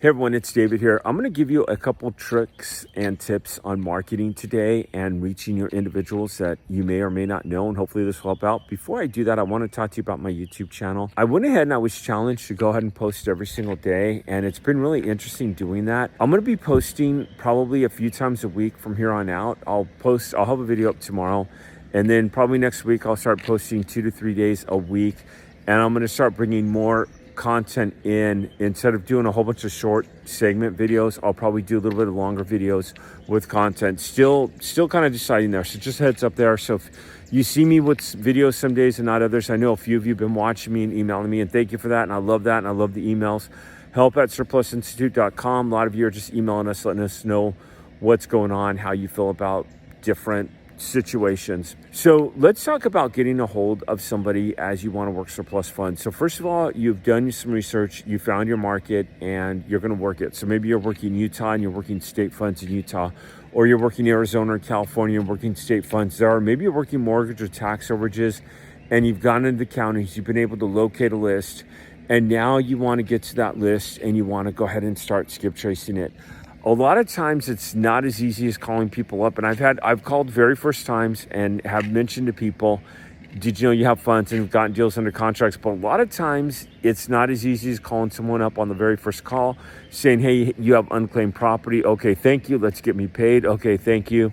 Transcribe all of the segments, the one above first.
Hey everyone, it's David here. I'm going to give you a couple tricks and tips on marketing today and reaching your individuals that you may or may not know, and hopefully this will help out. Before I do that, I want to talk to you about my YouTube channel. I went ahead and I was challenged to go ahead and post every single day, and it's been really interesting doing that. I'm going to be posting probably a few times a week from here on out. I'll have a video up tomorrow, and then probably next week I'll start posting 2 to 3 days a week, and I'm going to start bringing more content in. Instead of doing a whole bunch of short segment videos, I'll probably do a little bit of longer videos with content. Still kind of deciding there, so just a heads up there. So if you see me with videos some days and not others, I know a few of you have been watching me and emailing me, and thank you for that, and I love that, and I love the emails. help@surplusinstitute.com. A lot of you are just emailing us, letting us know what's going on, how you feel about different situations. So let's talk about getting a hold of somebody as you want to work surplus funds. So first of all, you've done some research, you found your market, and you're going to work it. So maybe you're working Utah and you're working state funds in Utah, or you're working Arizona or California and working state funds there, or maybe you're working mortgage or tax overages and you've gone into the counties, you've been able to locate a list, and now you want to get to that list and you want to go ahead and start skip tracing it. A lot of times it's not as easy as calling people up, and I've called very first times and have mentioned to people, did you know you have funds, and have gotten deals under contracts. But a lot of times it's not as easy as calling someone up on the very first call saying, hey, you have unclaimed property. Okay, thank you, let's get me paid. Okay, thank you,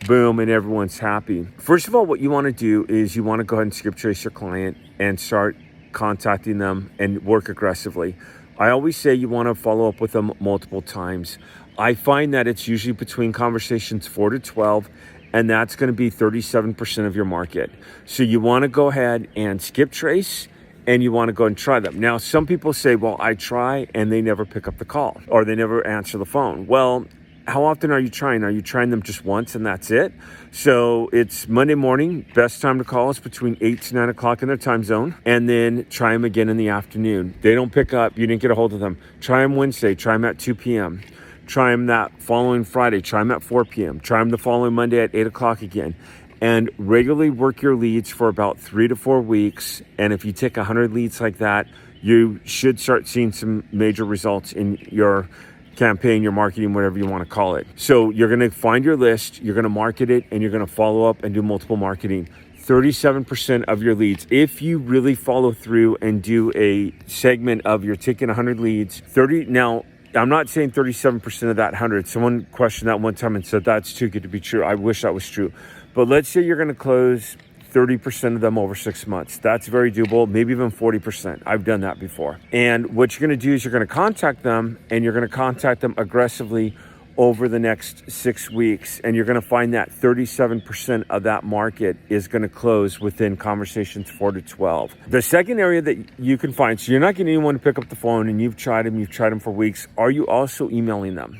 boom, and everyone's happy. First of all, what you want to do is you want to go ahead and skip trace your client and start contacting them and work aggressively. I always say you want to follow up with them multiple times. I find that it's usually between conversations 4 to 12, and that's going to be 37% of your market. So you want to go ahead and skip trace, and you want to go and try them. Now, some people say, well, I try and they never pick up the call, or they never answer the phone. Well, how often are you trying? Are you trying them just once and that's it? So it's Monday morning. Best time to call is between 8 to 9 o'clock in their time zone. And then try them again in the afternoon. They don't pick up. You didn't get a hold of them. Try them Wednesday. Try them at 2 p.m. Try them that following Friday. Try them at 4 p.m. Try them the following Monday at 8 o'clock again. And regularly work your leads for about 3 to 4 weeks. And if you take 100 leads like that, you should start seeing some major results in your campaign, your marketing, whatever you want to call it. So you're going to find your list, you're going to market it, and you're going to follow up and do multiple marketing. 37% of your leads, if you really follow through and do a segment of you're taking 100 leads, now I'm not saying 37% of that 100. Someone questioned that one time and said that's too good to be true. I wish that was true. But let's say you're going to close 30% of them over 6 months. That's very doable, maybe even 40%. I've done that before. And what you're going to do is you're going to contact them, and you're going to contact them aggressively over the next 6 weeks. And you're going to find that 37% of that market is going to close within conversations 4 to 12. The second area that you can find, so you're not getting anyone to pick up the phone and you've tried them for weeks. Are you also emailing them?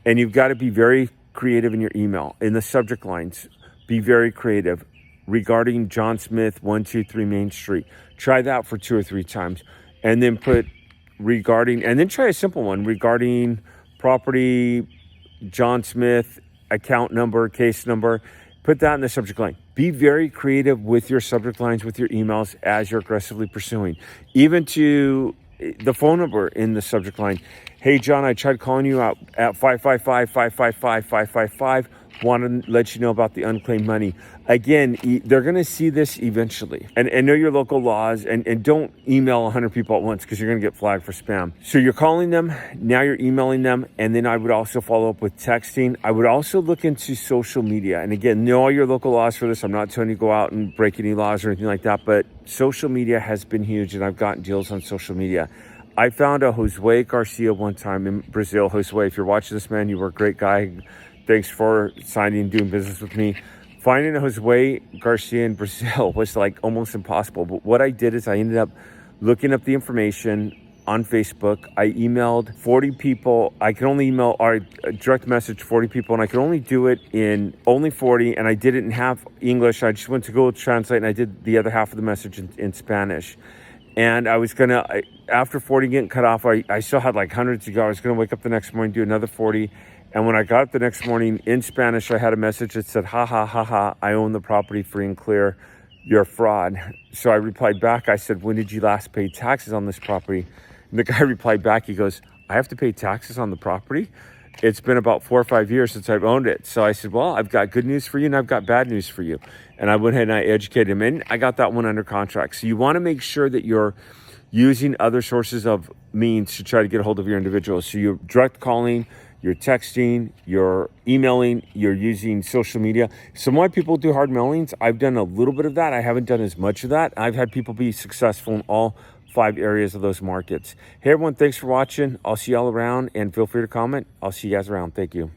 And you've got to be very creative in your email. In the subject lines, be very creative. Regarding John Smith, 123 Main Street. Try that for 2 or 3 times. And then put regarding, and then try a simple one, regarding property, John Smith, account number, case number. Put that in the subject line. Be very creative with your subject lines, with your emails as you're aggressively pursuing. Even to the phone number in the subject line. Hey, John, I tried calling you out at 555-555-555. Want to let you know about the unclaimed money. Again, they're going to see this eventually. And know your local laws, and don't email 100 people at once because you're going to get flagged for spam. So you're calling them, now you're emailing them, and then I would also follow up with texting. I would also look into social media. And again, know all your local laws for this. I'm not telling you to go out and break any laws or anything like that, but social media has been huge, and I've gotten deals on social media. I found a Josue Garcia one time in Brazil. Josue, if you're watching this, man, you were a great guy. Thanks for signing and doing business with me. Finding a Josue Garcia in Brazil was like almost impossible. But what I did is I ended up looking up the information on Facebook. I emailed 40 people. I could only email or direct message 40 people, and I could only do it in only 40. And I did it in half English. I just went to Google Translate, and I did the other half of the message in Spanish. And I was after 40 getting cut off, I still had like hundreds to go. I was gonna wake up the next morning, do another 40. And when I got up the next morning in Spanish, I had a message that said, ha, ha, ha, ha, I own the property free and clear. You're a fraud. So I replied back. I said, when did you last pay taxes on this property? And the guy replied back. He goes, I have to pay taxes on the property. It's been about 4 or 5 years since I've owned it. So I said, well, I've got good news for you and I've got bad news for you. And I went ahead and I educated him, and I got that one under contract. So you want to make sure that you're using other sources of means to try to get a hold of your individuals. So you're direct calling, you're texting, you're emailing, you're using social media. Some white people do hard mailings. I've done a little bit of that. I haven't done as much of that. I've had people be successful in all 5 areas of those markets. Hey everyone, thanks for watching. I'll see y'all around, and feel free to comment. I'll see you guys around. Thank you.